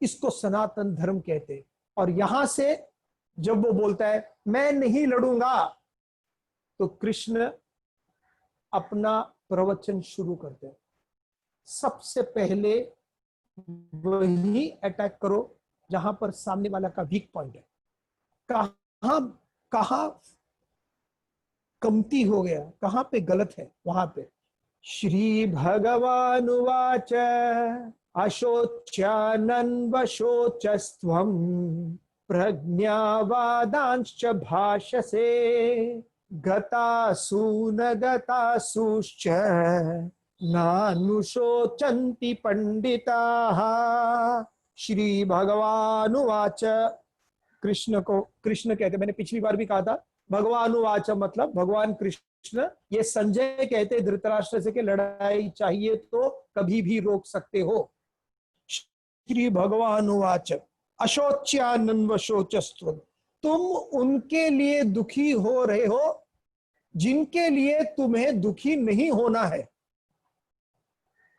इसको सनातन धर्म कहते। और यहां से जब वो बोलता है मैं नहीं लड़ूंगा, तो कृष्ण अपना प्रवचन शुरू करते हैं। सबसे पहले वही अटैक करो जहां पर सामने वाला का वीक पॉइंट है, कहां कहां कमती हो गया, कहां पे गलत है, वहां पे। श्री भगवान उवाच अशोच्यानन्वशोचस्त्वं प्रज्ञावादांश्च भाषसे गतासून गतासूश्च नानुशोचन्ति पंडिताः। श्री भगवान उवाच, कृष्ण कहते, मैंने पिछली बार भी कहा था भगवान उवाच मतलब भगवान कृष्ण। ये संजय कहते धृतराष्ट्र से कि लड़ाई चाहिए तो कभी भी रोक सकते हो। श्री भगवान उवाच अशोच्यानन्वशोचस्त्वं, तुम उनके लिए दुखी हो रहे हो जिनके लिए तुम्हें दुखी नहीं होना है।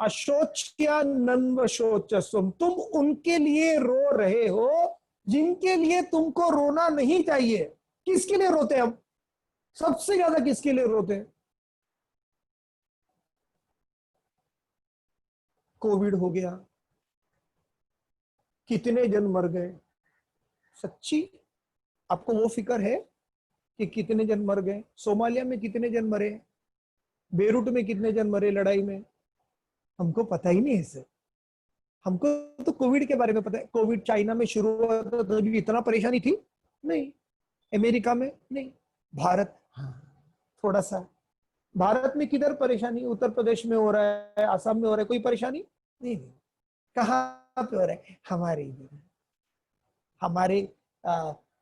अशोच्यानन्वशोचस्वम, तुम उनके लिए रो रहे हो जिनके लिए तुमको रोना नहीं चाहिए। किसके लिए रोते हैं हम? सबसे ज्यादा किसके लिए रोते हैं? कोविड हो गया, कितने जन मर गए। सच्ची आपको वो फिक्र है कि कितने जन मर गए? सोमालिया में कितने जन मरे, बेरूट में कितने जन मरे लड़ाई में? हमको पता ही नहीं है सर। हमको तो कोविड के बारे में पता है। कोविड चाइना में शुरू हुआ था तो भी इतना परेशानी थी नहीं, अमेरिका में नहीं, भारत हाँ थोड़ा सा। भारत में किधर परेशानी? उत्तर प्रदेश में हो रहा है, आसाम में हो रहा है, कोई परेशानी नहीं, नहीं। कहाँ पे हो रहा है? हमारे इधर, हमारे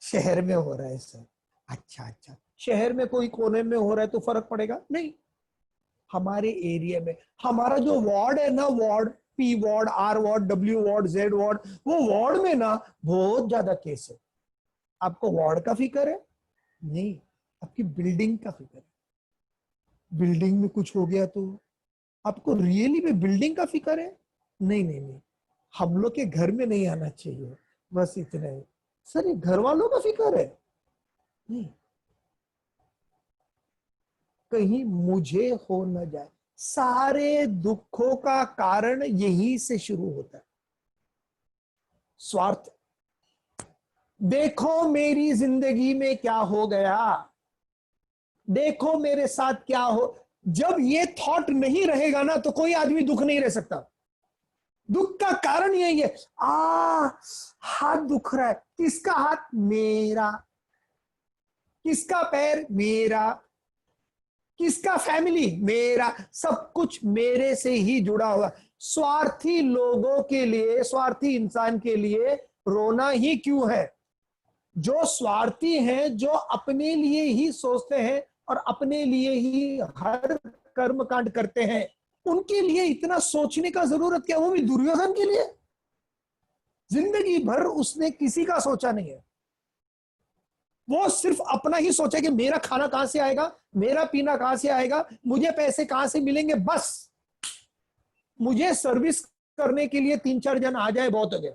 शहर में हो रहा है सर। अच्छा अच्छा, शहर में कोई कोने में हो रहा है तो फर्क पड़ेगा नहीं, हमारे एरिया में। हमारा जो वार्ड है ना, ward, P ward, R ward, W ward, Z ward, वो वार्ड में ना बहुत ज्यादा केस है। आपको वार्ड का फिक्र है? नहीं, आपकी बिल्डिंग का फिक्र है। बिल्डिंग में कुछ हो गया तो आपको रियली में बिल्डिंग का फिक्र है? नहीं नहीं नहीं, हम लोग के घर में नहीं आना चाहिए, बस इतना है। सर ये घर वालों का फिक्र है? नहीं, कहीं मुझे हो न जाए। सारे दुखों का कारण यही से शुरू होता है, स्वार्थ। देखो मेरी जिंदगी में क्या हो गया, देखो मेरे साथ क्या हो। जब ये थॉट नहीं रहेगा ना तो कोई आदमी दुख नहीं रह सकता। दुख का कारण यही है, हाथ दुख रहा है, किसका हाथ? मेरा। किसका पैर? मेरा। किसका? फैमिली, मेरा। सब कुछ मेरे से ही जुड़ा हुआ। स्वार्थी लोगों के लिए, स्वार्थी इंसान के लिए रोना ही क्यों है? जो स्वार्थी हैं, जो अपने लिए ही सोचते हैं और अपने लिए ही हर कर्म कांड करते हैं, उनके लिए इतना सोचने का जरूरत क्या? वो भी दुर्योधन के लिए जिंदगी भर उसने किसी का सोचा नहीं है। वो सिर्फ अपना ही सोचा कि मेरा खाना कहां से आएगा, मेरा पीना कहां से आएगा, मुझे पैसे कहां से मिलेंगे। बस मुझे सर्विस करने के लिए 3-4 जन आ जाए बहुत हो गया।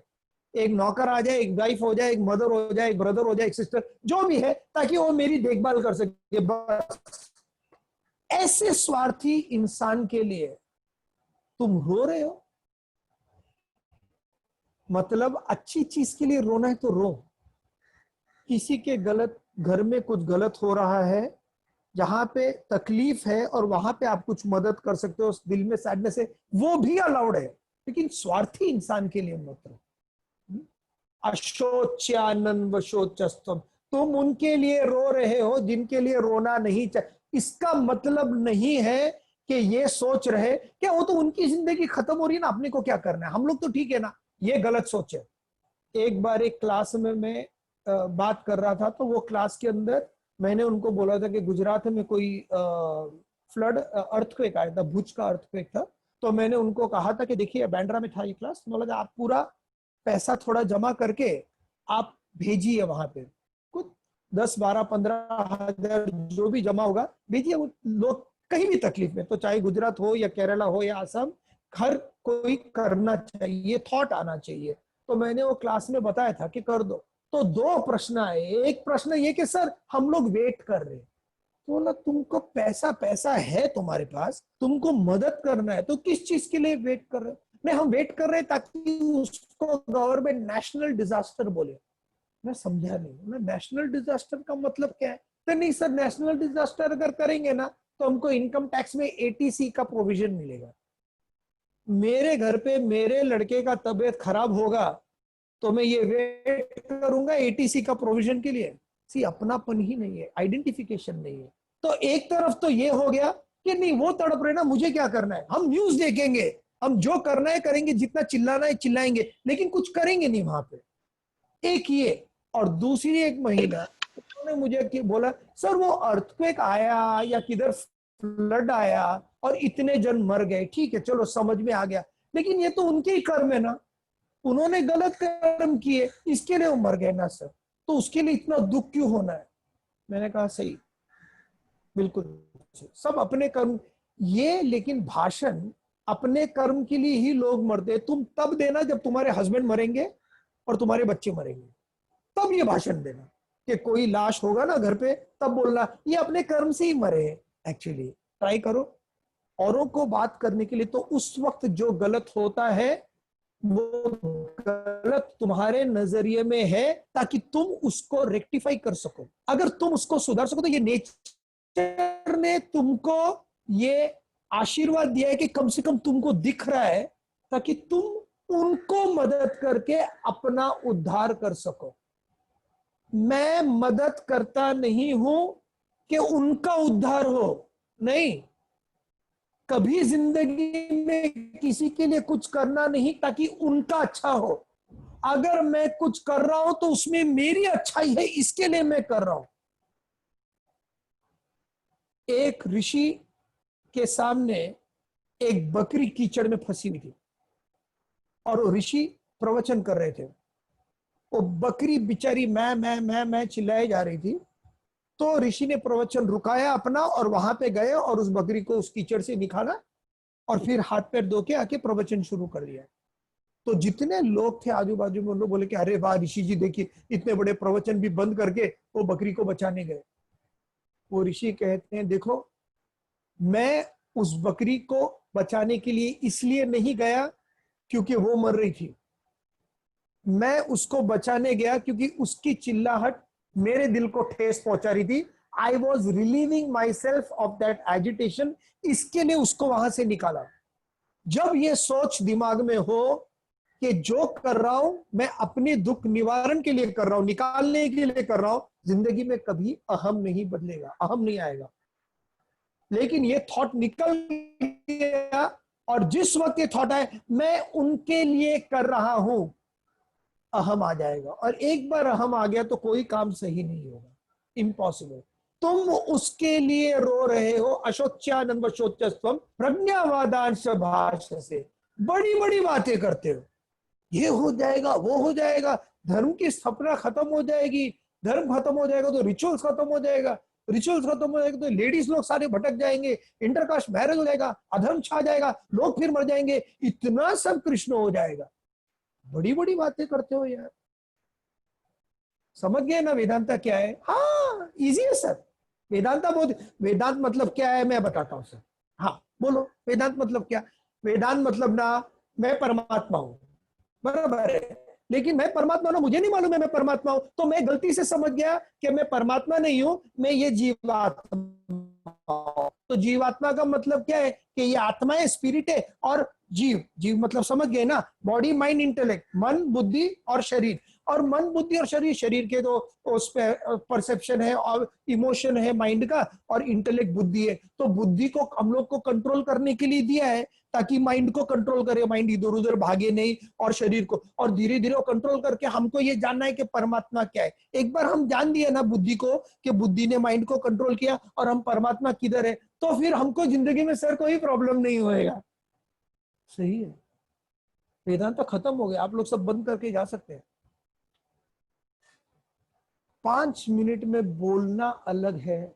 एक नौकर आ जाए, एक वाइफ हो जाए, एक मदर हो जाए, एक ब्रदर हो जाए, एक सिस्टर, जो भी है, ताकि वो मेरी देखभाल कर सके बस। ऐसे स्वार्थी इंसान के लिए तुम रो रहे हो? मतलब अच्छी चीज के लिए रोना है तो रो। किसी के गलत घर में कुछ गलत हो रहा है, जहां पे तकलीफ है और वहां पे आप कुछ मदद कर सकते हो, दिल में सैडनेस है, वो भी अलाउड है, लेकिन स्वार्थी इंसान के लिए मत रो। अशोच्यानन्व शोचस्तम, तुम उनके लिए रो रहे हो जिनके लिए रोना नहीं चाहिए। इसका मतलब नहीं है कि ये सोच रहे क्या वो तो उनकी जिंदगी खत्म हो रही है ना, अपने को क्या करना है, हम लोग तो ठीक है ना। ये गलत सोच है। एक बार एक क्लास में मैं बात कर रहा था, तो वो क्लास के अंदर मैंने उनको बोला था कि गुजरात में कोई फ्लड, अर्थक्वेक आया था, भुज का अर्थक्वेक था। तो मैंने उनको कहा था कि देखिए बांद्रा में था ये क्लास, बोला आप पूरा पैसा थोड़ा जमा करके आप भेजिए वहां पे, कुछ 10, 12, 15 हजार जो भी जमा होगा भेजिए। वो लोग कहीं भी तकलीफ में, तो चाहे गुजरात हो या केरला हो या असम, हर कोई करना चाहिए, थॉट आना चाहिए। तो मैंने वो क्लास में बताया था कि कर दो। तो दो प्रश्न आए। एक प्रश्न ये कि सर हम लोग वेट कर रहे हैं। तो बोला तुमको पैसा, पैसा है तुम्हारे पास, तुमको मदद करना है, तो किस चीज के लिए वेट कर रहे हो? नहीं हम वेट कर रहे हैं ताकि उसको गवर्नमेंट नेशनल डिजास्टर बोले। मैं समझा नहीं, नेशनल डिजास्टर का मतलब क्या है? तो नहीं सर, नेशनल डिजास्टर अगर करेंगे ना तो हमको इनकम टैक्स में एटीसी का प्रोविजन मिलेगा। मेरे घर पे मेरे लड़के का तबीयत खराब होगा तो मैं ये वेट करूंगा एटीसी का प्रोविजन के लिए? सी अपनापन ही नहीं है, आइडेंटिफिकेशन नहीं है। तो एक तरफ तो ये हो गया कि नहीं वो तड़प रहे ना, मुझे क्या करना है, हम न्यूज देखेंगे, हम जो करना है करेंगे, जितना चिल्लाना है चिल्लाएंगे, लेकिन कुछ करेंगे नहीं वहां पे। एक ये, और दूसरी एक महिला, उन्होंने मुझे बोला सर वो अर्थक्वेक आया या किधर फ्लड आया और इतने जन मर गए, ठीक है चलो समझ में आ गया, लेकिन ये तो उनके ही कर्म है ना, उन्होंने गलत कर्म किए इसके लिए वो मर गए ना सर, तो उसके लिए इतना दुख क्यों होना है? मैंने कहा सही, बिल्कुल सब अपने कर्म, ये लेकिन भाषण अपने कर्म के लिए ही लोग मरते हैं। तुम तब देना जब तुम्हारे हस्बैंड मरेंगे और तुम्हारे बच्चे मरेंगे, तब ये भाषण देना। कि कोई लाश होगा ना घर पे, तब बोलना ये अपने कर्म से ही मरे हैं। एक्चुअली ट्राई करो औरों को बात करने के लिए, तो उस वक्त जो गलत होता है वो गलत तुम्हारे नजरिए में है, ताकि तुम उसको रेक्टिफाई कर सको। अगर तुम उसको सुधार सको, तो ये नेचर ने तुमको ये आशीर्वाद दिया है कि कम से कम तुमको दिख रहा है, ताकि तुम उनको मदद करके अपना उद्धार कर सको। मैं मदद करता नहीं हूं कि उनका उद्धार हो, नहीं। कभी जिंदगी में किसी के लिए कुछ करना नहीं ताकि उनका अच्छा हो। अगर मैं कुछ कर रहा हूं तो उसमें मेरी अच्छाई है, इसके लिए मैं कर रहा हूं। एक ऋषि के सामने एक बकरी कीचड़ में फंसी हुई थी और वो ऋषि प्रवचन कर रहे थे। वो बकरी बेचारी मैं चिल्लाए जा रही थी। तो ऋषि ने प्रवचन रुकाया अपना और वहां पे गए और उस बकरी को उस कीचड़ से निकाला और फिर हाथ पैर धो के आके प्रवचन शुरू कर दिया। तो जितने लोग थे आजू बाजू में, उन लोग बोले कि अरे वाह ऋषि जी, देखिए इतने बड़े प्रवचन भी बंद करके वो बकरी को बचाने गए। वो ऋषि कहते हैं देखो, मैं उस बकरी को बचाने के लिए इसलिए नहीं गया क्योंकि वो मर रही थी। मैं उसको बचाने गया क्योंकि उसकी चिल्लाहट मेरे दिल को ठेस पहुंचा रही थी। I was relieving my self of that agitation, इसके लिए उसको वहां से निकाला। जब ये सोच दिमाग में हो कि जो कर रहा हूं मैं अपने दुख निवारण के लिए कर रहा हूं, निकालने के लिए कर रहा हूं, जिंदगी में कभी अहम नहीं बदलेगा, अहम नहीं आएगा। लेकिन ये थॉट निकल गया और जिस वक्त ये थॉट आए मैं उनके लिए कर रहा हूं, अहम आ जाएगा। और एक बार अहम आ गया तो कोई काम सही नहीं होगा, इम्पॉसिबल। तुम उसके लिए रो रहे हो, अशोच्यानंद शोचस्वम प्रज्ञावादांश भाष से बड़ी बड़ी बातें करते हो, ये हो जाएगा वो हो जाएगा, धर्म की स्थापना खत्म हो जाएगी, धर्म खत्म हो जाएगा तो रिचुअल्स खत्म हो जाएगा, रिचुअल्स खत्म हो जाएगा तो लेडीज लोग सारे भटक जाएंगे, इंटरकास्ट मैरिज हो जाएगा, अधर्म छा जाएगा, लोग फिर मर जाएंगे, इतना सब कृष्ण हो जाएगा। बड़ी बड़ी बातें करते हो यार। समझ गए ना वेदांता क्या है? हाँ इजी है सर। वेदांता बहुत, वेदांत मतलब क्या है मैं बताता हूँ सर। हाँ बोलो वेदांत मतलब क्या? वेदांत मतलब ना, मैं परमात्मा हूं, बराबर है, लेकिन मैं परमात्मा ना, मुझे नहीं मालूम है मैं परमात्मा हूं, तो मैं गलती से समझ गया कि मैं परमात्मा नहीं हूं, मैं ये जीवात्मा हूं। तो जीवात्मा का मतलब क्या है कि ये आत्मा है, स्पिरिट है, और जीव, जीव मतलब समझ गए ना, बॉडी माइंड इंटेलेक्ट, मन बुद्धि और शरीर। और मन बुद्धि और शरीर, शरीर के तो उस पे परसेप्शन है और इमोशन है माइंड का, और इंटेलेक्ट बुद्धि है। तो बुद्धि को हम लोग को कंट्रोल करने के लिए दिया है ताकि माइंड को कंट्रोल करे, माइंड इधर उधर भागे नहीं, और शरीर को, और धीरे धीरे वो कंट्रोल करके हमको ये जानना है कि परमात्मा क्या है। एक बार हम जान दिए ना बुद्धि को, कि बुद्धि ने माइंड को कंट्रोल किया और हम परमात्मा किधर है, तो फिर हमको जिंदगी में सर कोई प्रॉब्लम नहीं होएगा। सही है, वेदांत तो खत्म हो गया, आप लोग सब बंद करके जा सकते हैं। 5 मिनट में बोलना अलग है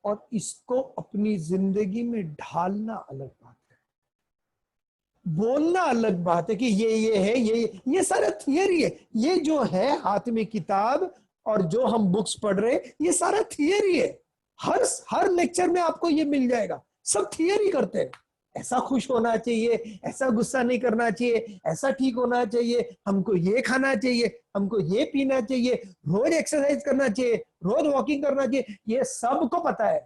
और इसको अपनी जिंदगी में ढालना अलग बात है। बोलना अलग बात है कि ये है, ये सारा थियरी है। ये जो है हाथ में किताब और जो हम बुक्स पढ़ रहे हैं, ये सारा थियरी है। हर लेक्चर में आपको ये मिल जाएगा, सब थियरी करते हैं। ऐसा खुश होना चाहिए, ऐसा गुस्सा नहीं करना चाहिए, ऐसा ठीक होना चाहिए, हमको ये खाना चाहिए, हमको ये पीना चाहिए, रोज एक्सरसाइज करना चाहिए, रोज वॉकिंग करना चाहिए, ये सबको पता है।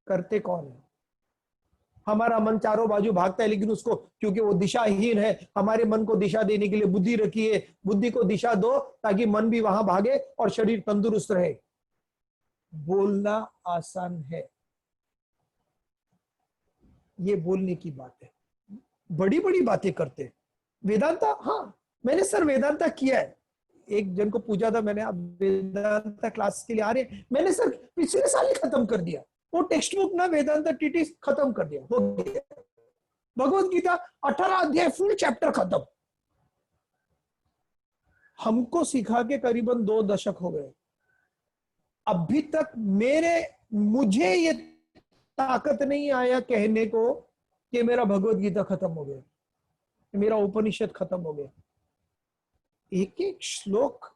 करते कौन है? हमारा मन चारों बाजू भागता है, लेकिन उसको, क्योंकि वो दिशाहीन है, हमारे मन को दिशा देने के लिए बुद्धि रखी है। बुद्धि को दिशा दो ताकि मन भी वहां भागे और शरीर तंदुरुस्त रहे। बोलना आसान है, ये बोलने की बात है। बड़ी बड़ी बातें करते वेदांता। हाँ मैंने सर वेदांता किया है, एक जन को पूछा था मैंने, अब वेदांता क्लास के लिए आ रहे, मैंने सर पिछले साल ही खत्म कर दिया वो टेक्स्ट बुक ना, वेदांता टीटी खत्म कर दिया, हो गया। भगवत गीता 18 अध्याय फुल चैप्टर खत्म। हमको सिखा के करीबन 2 दशक हो गए। अभी तक मुझे ये ताकत नहीं आया कहने को कि मेरा भगवत गीता खत्म हो गया, मेरा उपनिषद खत्म हो गया। एक एक श्लोक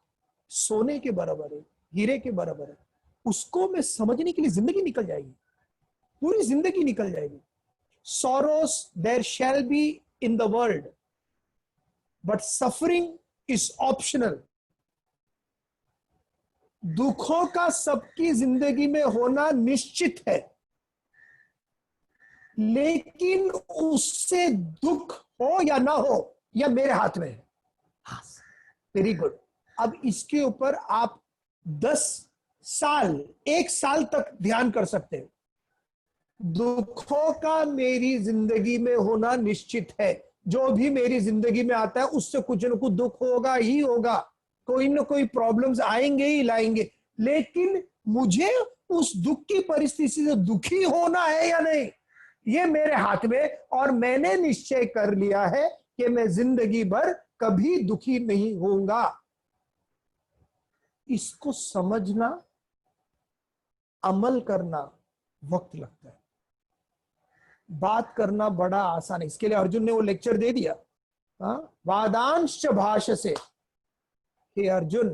सोने के बराबर है, हीरे के बराबर है। उसको मैं समझने के लिए जिंदगी निकल जाएगी, पूरी जिंदगी निकल जाएगी। sorrows there shall be in the world, but suffering is optional. दुखों का सबकी जिंदगी में होना निश्चित है, लेकिन उससे दुख हो या ना हो यह मेरे हाथ में है। Very good. अब इसके ऊपर आप 10 साल, 1 साल तक ध्यान कर सकते हैं। दुखों का मेरी जिंदगी में होना निश्चित है। जो भी मेरी जिंदगी में आता है उससे कुछ न कुछ दुख होगा ही होगा, कोई ना कोई प्रॉब्लम्स आएंगे ही लाएंगे, लेकिन मुझे उस दुख की परिस्थिति से दुखी होना है या नहीं, ये मेरे हाथ में। और मैंने निश्चय कर लिया है कि मैं जिंदगी भर कभी दुखी नहीं होऊंगा। इसको समझना, अमल करना वक्त लगता है, बात करना बड़ा आसान है। इसके लिए अर्जुन ने वो लेक्चर दे दिया, वादांश भाषसे, हे अर्जुन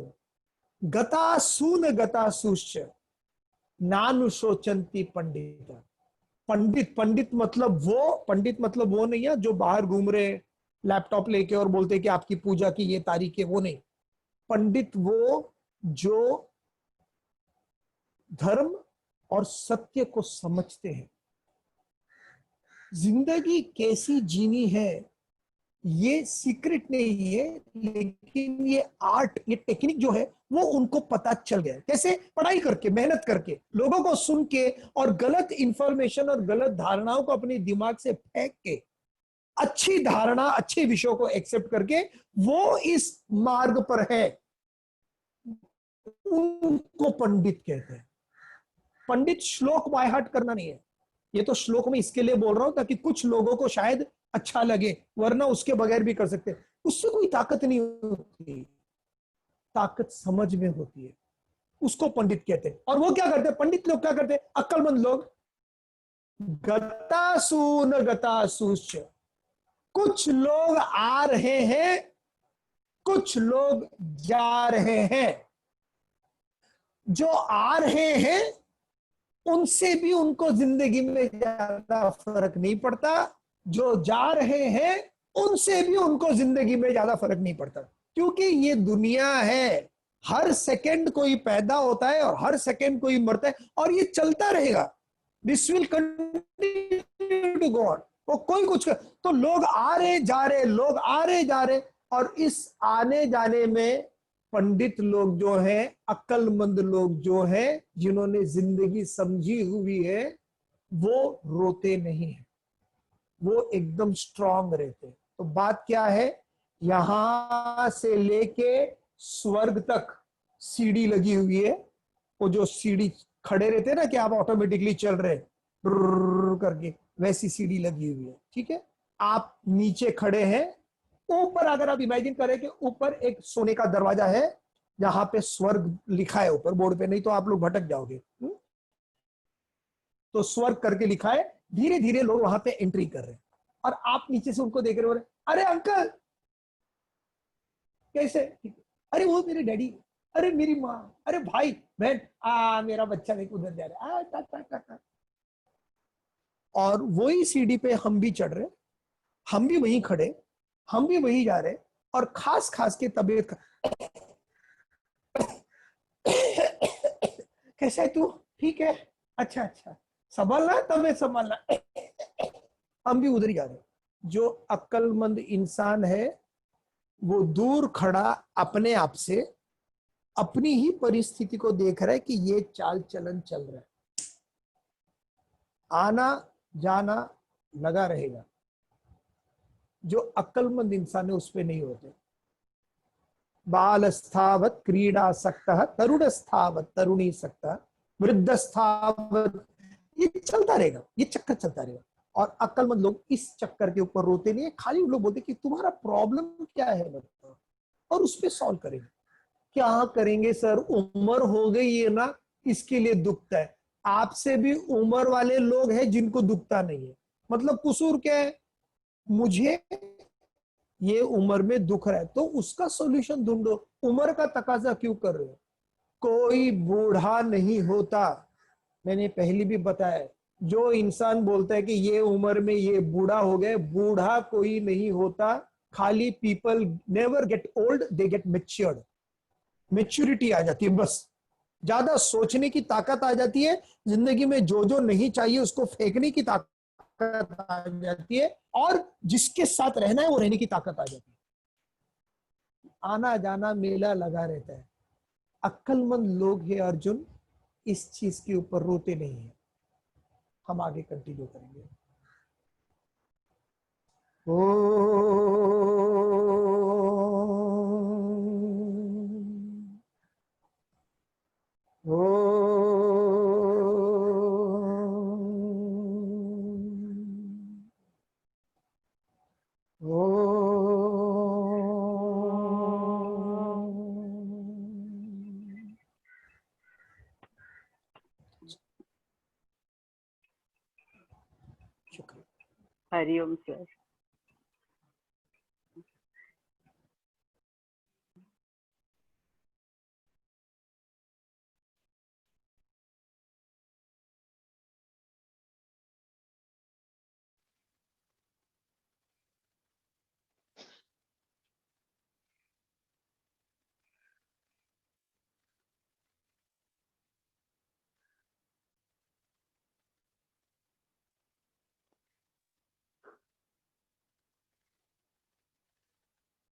गतासून गतासूश्च नानुशोचंती पंडित। पंडित मतलब वो नहीं है जो बाहर घूम रहे लैपटॉप लेके और बोलते कि आपकी पूजा की ये तारीख है, वो नहीं। पंडित वो जो धर्म और सत्य को समझते हैं। जिंदगी कैसी जीनी है ये सीक्रेट नहीं है, लेकिन ये आर्ट, ये टेक्निक जो है वो उनको पता चल गया। कैसे? पढ़ाई करके, मेहनत करके, लोगों को सुन के और गलत इंफॉर्मेशन और गलत धारणाओं को अपने दिमाग से फेंक के अच्छी धारणा, अच्छे विषयों को एक्सेप्ट करके वो इस मार्ग पर है, उनको पंडित कहते हैं। पंडित श्लोक बाय हार्ट करना नहीं है। ये तो श्लोक में इसके लिए बोल रहा हूं ताकि कुछ लोगों को शायद अच्छा लगे, वरना उसके बगैर भी कर सकते। उससे कोई ताकत नहीं होती, ताकत समझ में होती है, उसको पंडित कहते हैं। और वो क्या करते हैं? पंडित लोग क्या करते हैं? अक्लमंद लोग गतासून गतासूश्च, कुछ लोग आ रहे हैं, कुछ लोग जा रहे हैं। जो आ रहे हैं उनसे भी उनको जिंदगी में ज्यादा फर्क नहीं पड़ता, जो जा रहे हैं उनसे भी उनको जिंदगी में ज्यादा फर्क नहीं पड़ता, क्योंकि ये दुनिया है। हर सेकंड कोई पैदा होता है और हर सेकंड कोई मरता है, और ये चलता रहेगा। This will continue to go on. वो कोई कुछ तो लोग आ रहे जा रहे, लोग आ रहे जा रहे, और इस आने जाने में पंडित लोग जो हैं, अक्लमंद लोग जो हैं, जिन्होंने जिंदगी समझी हुई है, वो रोते नहीं है, वो एकदम स्ट्रांग रहते। तो बात क्या है? यहां से लेके स्वर्ग तक सीढ़ी लगी हुई है। वो जो सीढ़ी खड़े रहते हैं ना कि आप ऑटोमेटिकली चल रहे करके, वैसी सीढ़ी लगी हुई है। ठीक है, आप नीचे खड़े हैं, ऊपर अगर आप इमेजिन करें कि ऊपर एक सोने का दरवाजा है जहां पे स्वर्ग लिखा है ऊपर बोर्ड पे, नहीं तो आप लोग भटक जाओगे। तो स्वर्ग करके लिखा है, धीरे धीरे लोग वहां पे एंट्री कर रहे हैं, और आप नीचे से उनको देख रहे हो, अरे अंकल कैसे, अरे वो मेरे डैडी, अरे मेरी माँ, अरे भाई बहन, मेरा बच्चा देख उधर जा रहा है। और वही सीढ़ी पे हम भी चढ़ रहे, हम भी वहीं खड़े, हम भी वही जा रहे, और खास खास के तबीयत कैसा है तू? ठीक है, अच्छा अच्छा, संभालना तबीयत संभालना। हम भी उधर ही जा रहे। जो अक्लमंद इंसान है वो दूर खड़ा अपने आप से अपनी ही परिस्थिति को देख रहा है कि ये चाल चलन चल रहा है, आना जाना लगा रहेगा। जो अक्लमंद इंसान है उस पे नहीं होते। बालस्थावत क्रीडासक्तः तरुणस्थावत तरुणीसक्तः वृद्धस्थावत, ये चलता रहेगा, ये चक्कर चलता रहेगा। और अक्लमंद लोग इस चक्कर के ऊपर रोते नहीं है, खाली लोग बोलते कि तुम्हारा प्रॉब्लम क्या है बताओ, और उस पे सॉल्व करेंगे। क्या करेंगे सर, उम्र हो गई है ना, इसके लिए दुखता है। आपसे भी उम्र वाले लोग हैं जिनको दुखता नहीं है, मतलब कसूर क्या है? मुझे ये उम्र में दुख रहा है तो उसका सॉल्यूशन ढूंढो, उम्र का तकाजा क्यों कर रहे हो? कोई बूढ़ा नहीं होता। मैंने पहले भी बताया, जो इंसान बोलता है कि ये उम्र में ये बूढ़ा हो गए, बूढ़ा कोई नहीं होता। खाली people never get old, they get matured. Maturity आ जाती है, बस ज्यादा सोचने की ताकत आ जाती है, जिंदगी में जो जो नहीं चाहिए उसको फेंकने की ताकत आ जाती है, और जिसके साथ रहना है वो रहने की ताकत आ जाती है। आना जाना मेला लगा रहता है। अक्लमंद लोग हैं अर्जुन, इस चीज के ऊपर रोते नहीं है। हम आगे कंटिन्यू करेंगे। ओ ओ ओ शुक्रिया। हरिओम सर।